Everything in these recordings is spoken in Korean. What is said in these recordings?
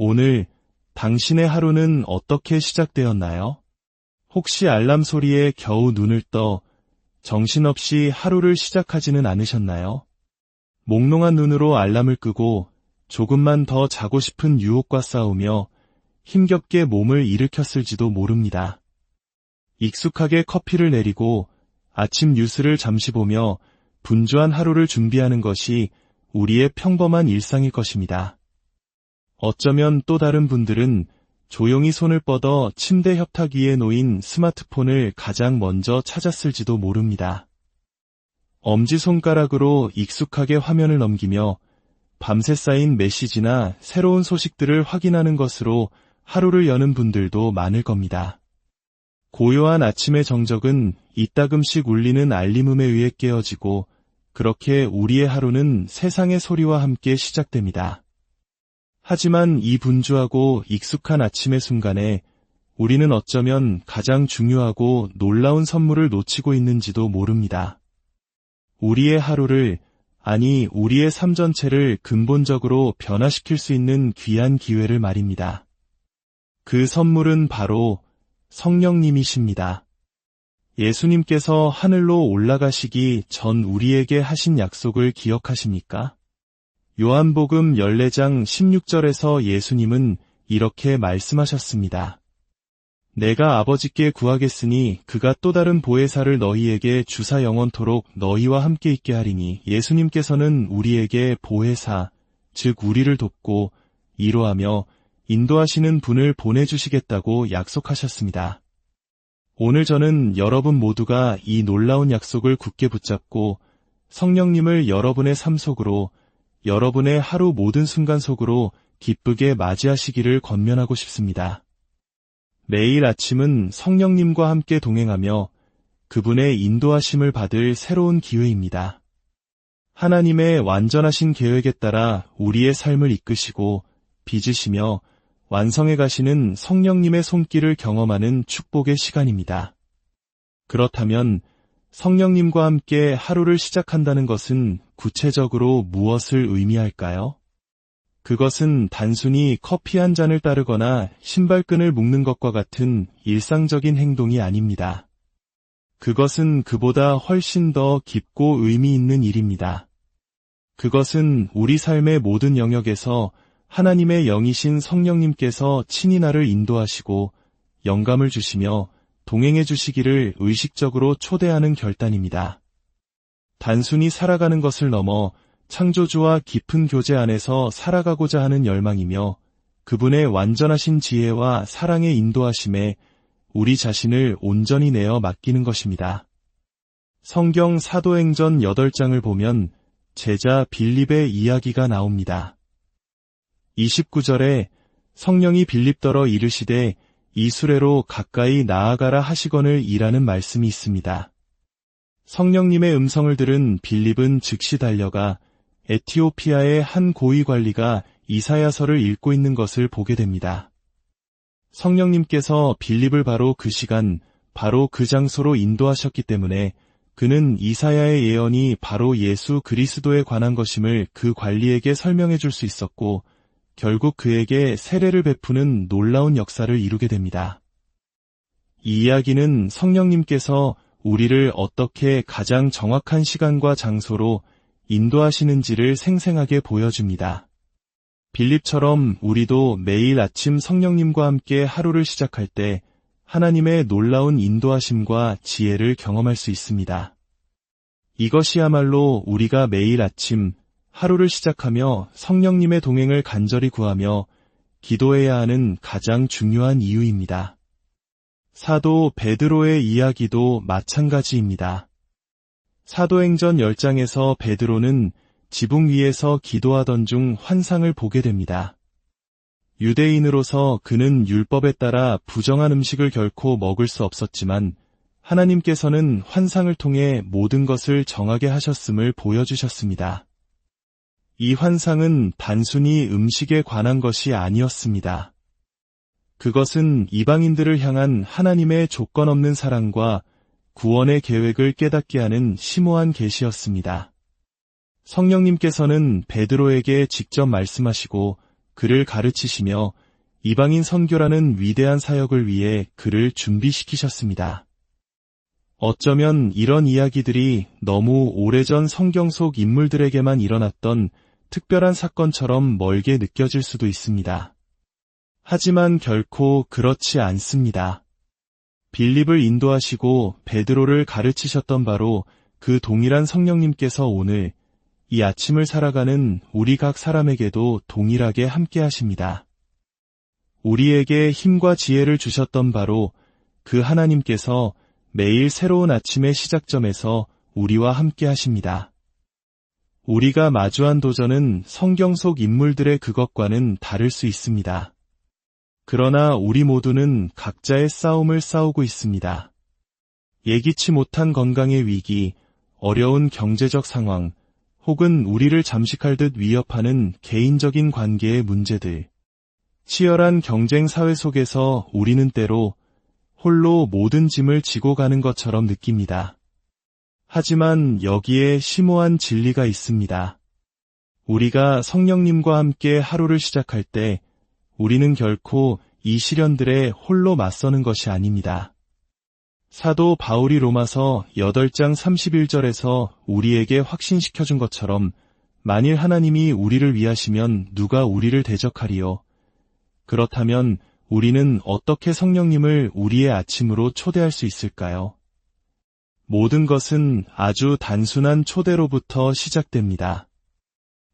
오늘 당신의 하루는 어떻게 시작되었나요? 혹시 알람 소리에 겨우 눈을 떠 정신없이 하루를 시작하지는 않으셨나요? 몽롱한 눈으로 알람을 끄고 조금만 더 자고 싶은 유혹과 싸우며 힘겹게 몸을 일으켰을지도 모릅니다. 익숙하게 커피를 내리고 아침 뉴스를 잠시 보며 분주한 하루를 준비하는 것이 우리의 평범한 일상일 것입니다. 어쩌면 또 다른 분들은 조용히 손을 뻗어 침대 협탁 위에 놓인 스마트폰을 가장 먼저 찾았을지도 모릅니다. 엄지손가락으로 익숙하게 화면을 넘기며 밤새 쌓인 메시지나 새로운 소식들을 확인하는 것으로 하루를 여는 분들도 많을 겁니다. 고요한 아침의 정적은 이따금씩 울리는 알림음에 의해 깨어지고 그렇게 우리의 하루는 세상의 소리와 함께 시작됩니다. 하지만 이 분주하고 익숙한 아침의 순간에 우리는 어쩌면 가장 중요하고 놀라운 선물을 놓치고 있는지도 모릅니다. 우리의 하루를, 아니 우리의 삶 전체를 근본적으로 변화시킬 수 있는 귀한 기회를 말입니다. 그 선물은 바로 성령님이십니다. 예수님께서 하늘로 올라가시기 전 우리에게 하신 약속을 기억하십니까? 요한복음 14장 16절에서 예수님은 이렇게 말씀하셨습니다. 내가 아버지께 구하겠으니 그가 또 다른 보혜사를 너희에게 주사 영원토록 너희와 함께 있게 하리니. 예수님께서는 우리에게 보혜사, 즉 우리를 돕고 위로하며 인도하시는 분을 보내주시겠다고 약속하셨습니다. 오늘 저는 여러분 모두가 이 놀라운 약속을 굳게 붙잡고 성령님을 여러분의 삶 속으로, 여러분의 하루 모든 순간 속으로 기쁘게 맞이하시기를 권면하고 싶습니다. 매일 아침은 성령님과 함께 동행하며 그분의 인도하심을 받을 새로운 기회입니다. 하나님의 완전하신 계획에 따라 우리의 삶을 이끄시고 빚으시며 완성해 가시는 성령님의 손길을 경험하는 축복의 시간입니다. 그렇다면 성령님과 함께 하루를 시작한다는 것은 구체적으로 무엇을 의미할까요? 그것은 단순히 커피 한 잔을 따르거나 신발끈을 묶는 것과 같은 일상적인 행동이 아닙니다. 그것은 그보다 훨씬 더 깊고 의미 있는 일입니다. 그것은 우리 삶의 모든 영역에서 하나님의 영이신 성령님께서 친히 나를 인도하시고 영감을 주시며 동행해 주시기를 의식적으로 초대하는 결단입니다. 단순히 살아가는 것을 넘어 창조주와 깊은 교제 안에서 살아가고자 하는 열망이며 그분의 완전하신 지혜와 사랑의 인도하심에 우리 자신을 온전히 내어 맡기는 것입니다. 성경 사도행전 8장을 보면 제자 빌립의 이야기가 나옵니다. 29절에 성령이 빌립더러 이르시되 이수레로 가까이 나아가라 하시거늘 이라는 말씀이 있습니다. 성령님의 음성을 들은 빌립은 즉시 달려가 에티오피아의 한 고위 관리가 이사야서를 읽고 있는 것을 보게 됩니다. 성령님께서 빌립을 바로 그 시간, 바로 그 장소로 인도하셨기 때문에 그는 이사야의 예언이 바로 예수 그리스도에 관한 것임을 그 관리에게 설명해 줄 수 있었고 결국 그에게 세례를 베푸는 놀라운 역사를 이루게 됩니다. 이 이야기는 성령님께서 우리를 어떻게 가장 정확한 시간과 장소로 인도하시는지를 생생하게 보여줍니다. 빌립처럼 우리도 매일 아침 성령님과 함께 하루를 시작할 때 하나님의 놀라운 인도하심과 지혜를 경험할 수 있습니다. 이것이야말로 우리가 매일 아침 하루를 시작하며 성령님의 동행을 간절히 구하며 기도해야 하는 가장 중요한 이유입니다. 사도 베드로의 이야기도 마찬가지입니다. 사도행전 10장에서 베드로는 지붕 위에서 기도하던 중 환상을 보게 됩니다. 유대인으로서 그는 율법에 따라 부정한 음식을 결코 먹을 수 없었지만 하나님께서는 환상을 통해 모든 것을 정하게 하셨음을 보여주셨습니다. 이 환상은 단순히 음식에 관한 것이 아니었습니다. 그것은 이방인들을 향한 하나님의 조건 없는 사랑과 구원의 계획을 깨닫게 하는 심오한 계시였습니다. 성령님께서는 베드로에게 직접 말씀하시고 그를 가르치시며 이방인 선교라는 위대한 사역을 위해 그를 준비시키셨습니다. 어쩌면 이런 이야기들이 너무 오래전 성경 속 인물들에게만 일어났던 특별한 사건처럼 멀게 느껴질 수도 있습니다. 하지만 결코 그렇지 않습니다. 빌립을 인도하시고 베드로를 가르치셨던 바로 그 동일한 성령님께서 오늘 이 아침을 살아가는 우리 각 사람에게도 동일하게 함께 하십니다. 우리에게 힘과 지혜를 주셨던 바로 그 하나님께서 매일 새로운 아침의 시작점에서 우리와 함께 하십니다. 우리가 마주한 도전은 성경 속 인물들의 그것과는 다를 수 있습니다. 그러나 우리 모두는 각자의 싸움을 싸우고 있습니다. 예기치 못한 건강의 위기, 어려운 경제적 상황, 혹은 우리를 잠식할 듯 위협하는 개인적인 관계의 문제들. 치열한 경쟁 사회 속에서 우리는 때로 홀로 모든 짐을 지고 가는 것처럼 느낍니다. 하지만 여기에 심오한 진리가 있습니다. 우리가 성령님과 함께 하루를 시작할 때 우리는 결코 이 시련들에 홀로 맞서는 것이 아닙니다. 사도 바울이 로마서 8장 31절에서 우리에게 확신시켜준 것처럼 만일 하나님이 우리를 위하시면 누가 우리를 대적하리요. 그렇다면 우리는 어떻게 성령님을 우리의 아침으로 초대할 수 있을까요? 모든 것은 아주 단순한 초대로부터 시작됩니다.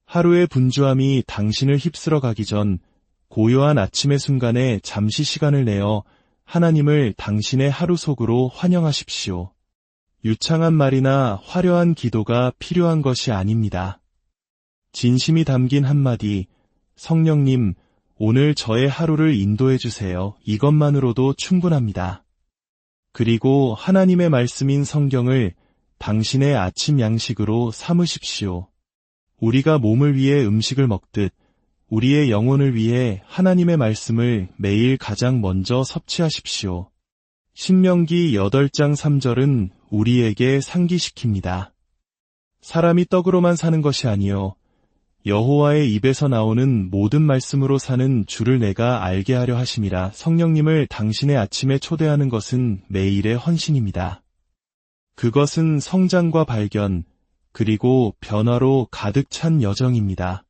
하루의 분주함이 당신을 휩쓸어 가기 전 고요한 아침의 순간에 잠시 시간을 내어 하나님을 당신의 하루 속으로 환영하십시오. 유창한 말이나 화려한 기도가 필요한 것이 아닙니다. 진심이 담긴 한마디, 성령님, 오늘 저의 하루를 인도해 주세요. 이것만으로도 충분합니다. 그리고 하나님의 말씀인 성경을 당신의 아침 양식으로 삼으십시오. 우리가 몸을 위해 음식을 먹듯 우리의 영혼을 위해 하나님의 말씀을 매일 가장 먼저 섭취하십시오. 신명기 8장 3절은 우리에게 상기시킵니다. 사람이 떡으로만 사는 것이 아니요 여호와의 입에서 나오는 모든 말씀으로 사는 주를 내가 알게 하려 하심이라. 성령님을 당신의 아침에 초대하는 것은 매일의 헌신입니다. 그것은 성장과 발견, 그리고 변화로 가득 찬 여정입니다.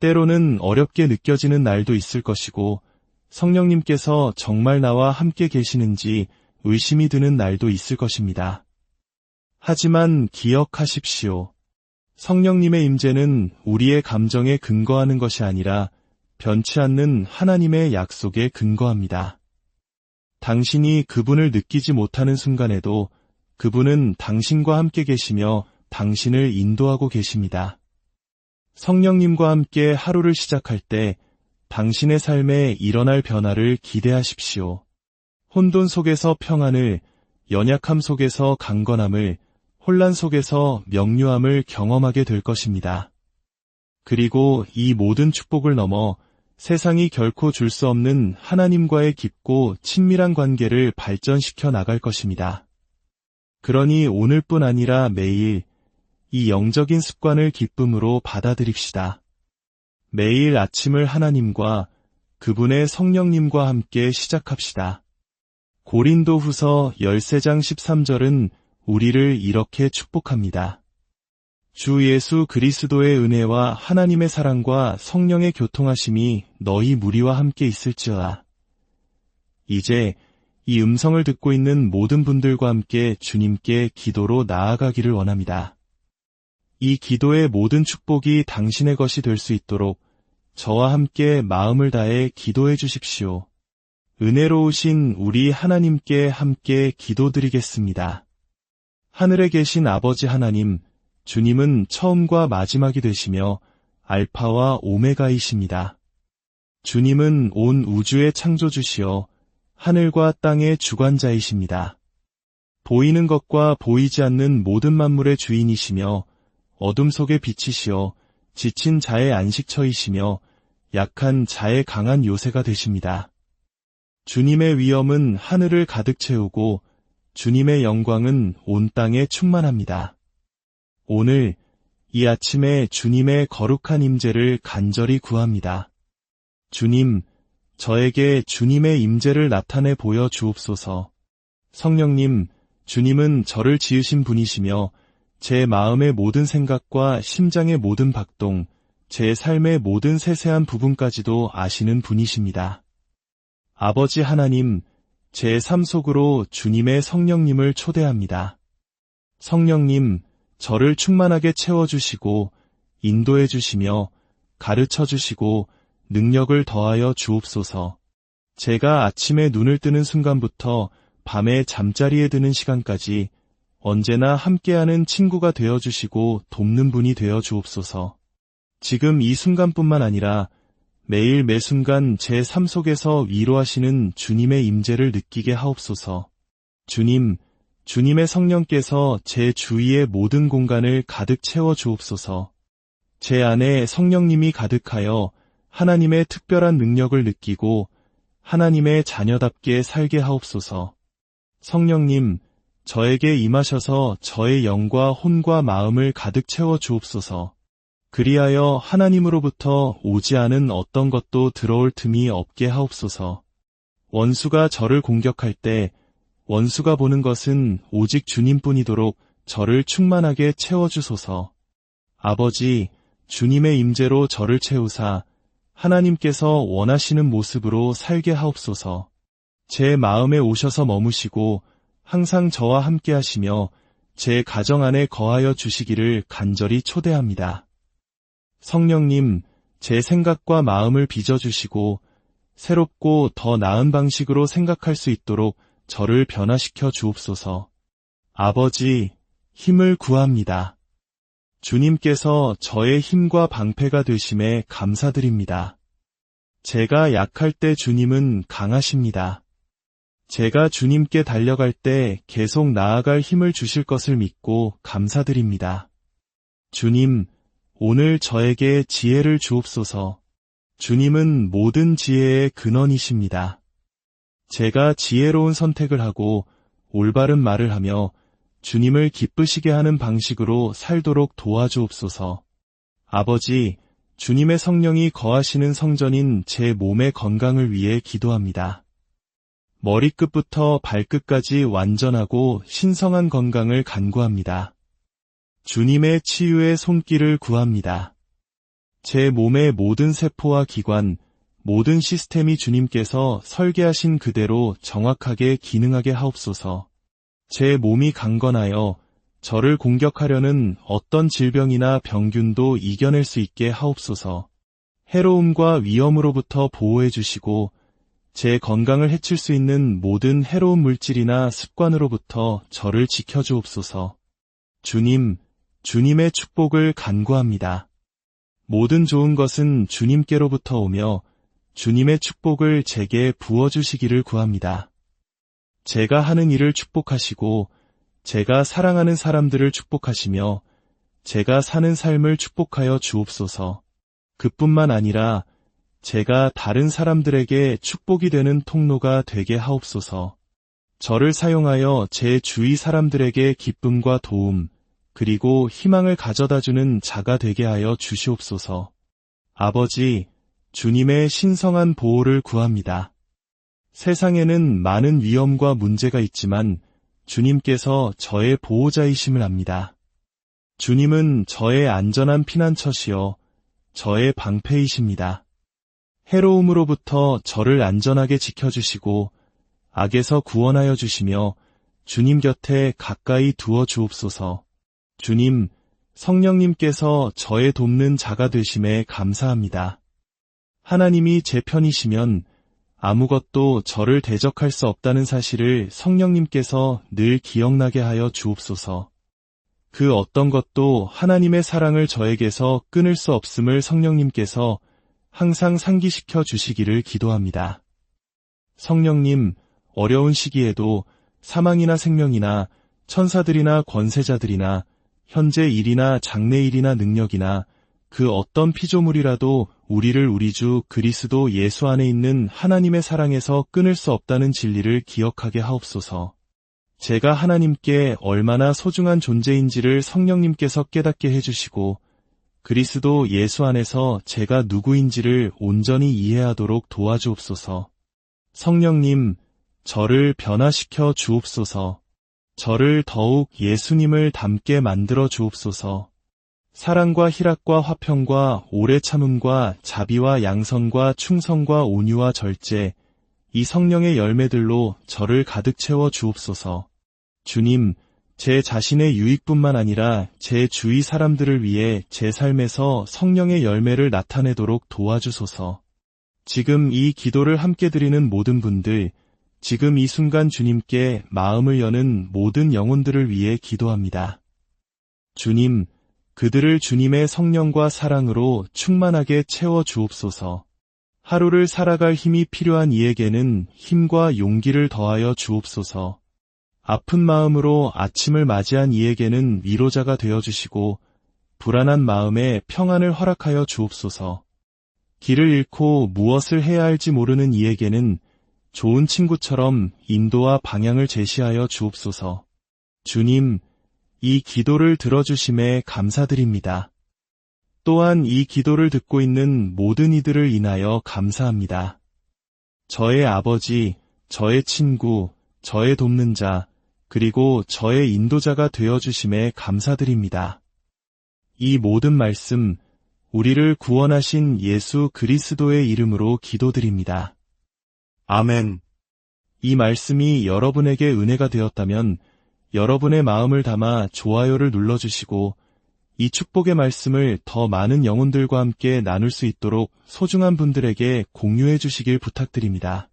때로는 어렵게 느껴지는 날도 있을 것이고 성령님께서 정말 나와 함께 계시는지 의심이 드는 날도 있을 것입니다. 하지만 기억하십시오. 성령님의 임재는 우리의 감정에 근거하는 것이 아니라 변치 않는 하나님의 약속에 근거합니다. 당신이 그분을 느끼지 못하는 순간에도 그분은 당신과 함께 계시며 당신을 인도하고 계십니다. 성령님과 함께 하루를 시작할 때 당신의 삶에 일어날 변화를 기대하십시오. 혼돈 속에서 평안을, 연약함 속에서 강건함을, 혼란 속에서 명료함을 경험하게 될 것입니다. 그리고 이 모든 축복을 넘어 세상이 결코 줄 수 없는 하나님과의 깊고 친밀한 관계를 발전시켜 나갈 것입니다. 그러니 오늘뿐 아니라 매일 이 영적인 습관을 기쁨으로 받아들입시다. 매일 아침을 하나님과 그분의 성령님과 함께 시작합시다. 고린도후서 13장 13절은 우리를 이렇게 축복합니다. 주 예수 그리스도의 은혜와 하나님의 사랑과 성령의 교통하심이 너희 무리와 함께 있을지어다. 이제 이 음성을 듣고 있는 모든 분들과 함께 주님께 기도로 나아가기를 원합니다. 이 기도의 모든 축복이 당신의 것이 될 수 있도록 저와 함께 마음을 다해 기도해 주십시오. 은혜로우신 우리 하나님께 함께 기도드리겠습니다. 하늘에 계신 아버지 하나님, 주님은 처음과 마지막이 되시며 알파와 오메가이십니다. 주님은 온 우주의 창조주시여 하늘과 땅의 주관자이십니다. 보이는 것과 보이지 않는 모든 만물의 주인이시며 어둠 속의 빛이시여 지친 자의 안식처이시며 약한 자의 강한 요새가 되십니다. 주님의 위엄은 하늘을 가득 채우고 주님의 영광은 온 땅에 충만합니다. 오늘 이 아침에 주님의 거룩한 임재를 간절히 구합니다. 주님, 저에게 주님의 임재를 나타내 보여 주옵소서. 성령님, 주님은 저를 지으신 분이시며 제 마음의 모든 생각과 심장의 모든 박동, 제 삶의 모든 세세한 부분까지도 아시는 분이십니다. 아버지 하나님, 제 삶 속으로 주님의 성령님을 초대합니다. 성령님, 저를 충만하게 채워주시고 인도해 주시며 가르쳐 주시고 능력을 더하여 주옵소서. 제가 아침에 눈을 뜨는 순간부터 밤에 잠자리에 드는 시간까지 언제나 함께하는 친구가 되어주시고 돕는 분이 되어 주옵소서. 지금 이 순간뿐만 아니라 매일 매순간 제 삶 속에서 위로하시는 주님의 임재를 느끼게 하옵소서. 주님, 주님의 성령께서 제 주위의 모든 공간을 가득 채워 주옵소서. 제 안에 성령님이 가득하여 하나님의 특별한 능력을 느끼고 하나님의 자녀답게 살게 하옵소서. 성령님, 저에게 임하셔서 저의 영과 혼과 마음을 가득 채워 주옵소서. 그리하여 하나님으로부터 오지 않은 어떤 것도 들어올 틈이 없게 하옵소서. 원수가 저를 공격할 때 원수가 보는 것은 오직 주님뿐이도록 저를 충만하게 채워주소서. 아버지, 주님의 임재로 저를 채우사 하나님께서 원하시는 모습으로 살게 하옵소서. 제 마음에 오셔서 머무시고 항상 저와 함께 하시며 제 가정 안에 거하여 주시기를 간절히 초대합니다. 성령님, 제 생각과 마음을 빚어주시고 새롭고 더 나은 방식으로 생각할 수 있도록 저를 변화시켜 주옵소서. 아버지, 힘을 구합니다. 주님께서 저의 힘과 방패가 되심에 감사드립니다. 제가 약할 때 주님은 강하십니다. 제가 주님께 달려갈 때 계속 나아갈 힘을 주실 것을 믿고 감사드립니다. 주님, 오늘 저에게 지혜를 주옵소서. 주님은 모든 지혜의 근원이십니다. 제가 지혜로운 선택을 하고 올바른 말을 하며 주님을 기쁘시게 하는 방식으로 살도록 도와주옵소서. 아버지, 주님의 성령이 거하시는 성전인 제 몸의 건강을 위해 기도합니다. 머리끝부터 발끝까지 완전하고 신성한 건강을 간구합니다. 주님의 치유의 손길을 구합니다. 제 몸의 모든 세포와 기관, 모든 시스템이 주님께서 설계하신 그대로 정확하게 기능하게 하옵소서. 제 몸이 강건하여 저를 공격하려는 어떤 질병이나 병균도 이겨낼 수 있게 하옵소서. 해로움과 위험으로부터 보호해 주시고 제 건강을 해칠 수 있는 모든 해로운 물질이나 습관으로부터 저를 지켜주옵소서. 주님, 주님의 축복을 간구합니다. 모든 좋은 것은 주님께로부터 오며 주님의 축복을 제게 부어주시기를 구합니다. 제가 하는 일을 축복하시고 제가 사랑하는 사람들을 축복하시며 제가 사는 삶을 축복하여 주옵소서. 그뿐만 아니라 제가 다른 사람들에게 축복이 되는 통로가 되게 하옵소서. 저를 사용하여 제 주위 사람들에게 기쁨과 도움, 그리고 희망을 가져다주는 자가 되게 하여 주시옵소서. 아버지, 주님의 신성한 보호를 구합니다. 세상에는 많은 위험과 문제가 있지만 주님께서 저의 보호자이심을 압니다. 주님은 저의 안전한 피난처시여 저의 방패이십니다. 해로움으로부터 저를 안전하게 지켜주시고 악에서 구원하여 주시며 주님 곁에 가까이 두어 주옵소서. 주님, 성령님께서 저의 돕는 자가 되심에 감사합니다. 하나님이 제 편이시면 아무것도 저를 대적할 수 없다는 사실을 성령님께서 늘 기억나게 하여 주옵소서. 그 어떤 것도 하나님의 사랑을 저에게서 끊을 수 없음을 성령님께서 항상 상기시켜 주시기를 기도합니다. 성령님, 어려운 시기에도 사망이나 생명이나 천사들이나 권세자들이나 현재 일이나 장래일이나 능력이나 그 어떤 피조물이라도 우리를 우리 주 그리스도 예수 안에 있는 하나님의 사랑에서 끊을 수 없다는 진리를 기억하게 하옵소서. 제가 하나님께 얼마나 소중한 존재인지를 성령님께서 깨닫게 해주시고 그리스도 예수 안에서 제가 누구인지를 온전히 이해하도록 도와주옵소서. 성령님, 저를 변화시켜 주옵소서. 저를 더욱 예수님을 닮게 만들어 주옵소서. 사랑과 희락과 화평과 오래 참음과 자비와 양선과 충성과 온유와 절제, 이 성령의 열매들로 저를 가득 채워 주옵소서. 주님, 제 자신의 유익뿐만 아니라 제 주위 사람들을 위해 제 삶에서 성령의 열매를 나타내도록 도와주소서. 지금 이 기도를 함께 드리는 모든 분들, 지금 이 순간 주님께 마음을 여는 모든 영혼들을 위해 기도합니다. 주님, 그들을 주님의 성령과 사랑으로 충만하게 채워 주옵소서. 하루를 살아갈 힘이 필요한 이에게는 힘과 용기를 더하여 주옵소서. 아픈 마음으로 아침을 맞이한 이에게는 위로자가 되어주시고 불안한 마음에 평안을 허락하여 주옵소서. 길을 잃고 무엇을 해야 할지 모르는 이에게는 좋은 친구처럼 인도와 방향을 제시하여 주옵소서. 주님, 이 기도를 들어주심에 감사드립니다. 또한 이 기도를 듣고 있는 모든 이들을 인하여 감사합니다. 저의 아버지, 저의 친구, 저의 돕는 자, 그리고 저의 인도자가 되어주심에 감사드립니다. 이 모든 말씀, 우리를 구원하신 예수 그리스도의 이름으로 기도드립니다. 아멘. 이 말씀이 여러분에게 은혜가 되었다면 여러분의 마음을 담아 좋아요를 눌러주시고 이 축복의 말씀을 더 많은 영혼들과 함께 나눌 수 있도록 소중한 분들에게 공유해 주시길 부탁드립니다.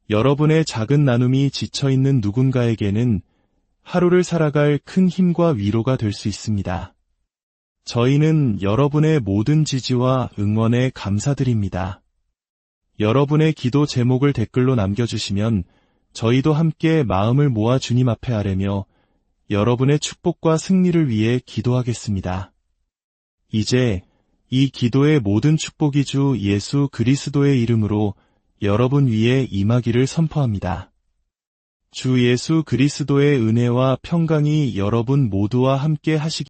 여러분의 작은 나눔이 지쳐있는 누군가에게는 하루를 살아갈 큰 힘과 위로가 될 수 있습니다. 저희는 여러분의 모든 지지와 응원에 감사드립니다. 여러분의 기도 제목을 댓글로 남겨주시면 저희도 함께 마음을 모아 주님 앞에 아뢰며 여러분의 축복과 승리를 위해 기도하겠습니다. 이제 이 기도의 모든 축복이 주 예수 그리스도의 이름으로 여러분 위에 임하기를 선포합니다. 주 예수 그리스도의 은혜와 평강이 여러분 모두와 함께 하시기